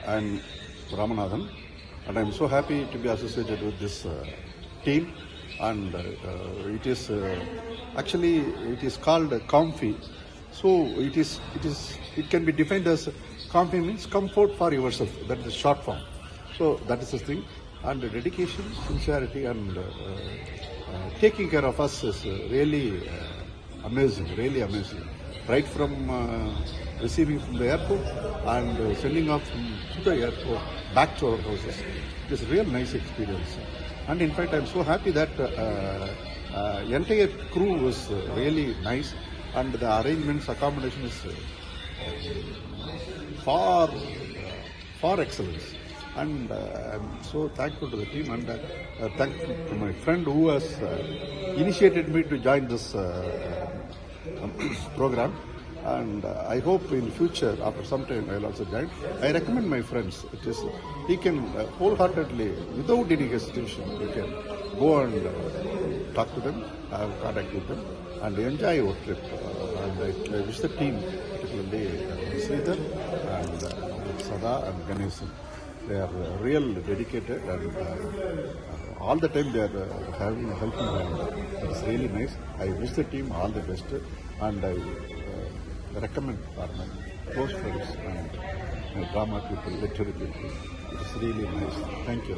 I'm Ramanathan, and I'm so happy to be associated with this team. And actually it is called Comfy. So it can be defined as Comfy means comfort for yourself. That is the short form. So that is the thing. And the dedication, sincerity, and taking care of us is really amazing, really amazing. Right from receiving from the airport and sending off to the airport back to our houses. It is a real nice experience. And in fact, I'm so happy that entire crew was really nice, and the arrangements, accommodation is far excellence. And I'm so thankful to the team, and thankful to my friend who has initiated me to join this program. And I hope in future, after some time, I will also join. I recommend my friends. He can wholeheartedly, without any hesitation, he can go and talk to them, have contact with them, and enjoy our trip. And I wish the team, particularly Sridhar and Sada and Ganesan, they are real dedicated, and all the time they are having a helping hand. It's really nice. I wish the team all the best, and I recommend for my close friends and my drama people, literary people. It's really nice. Thank you.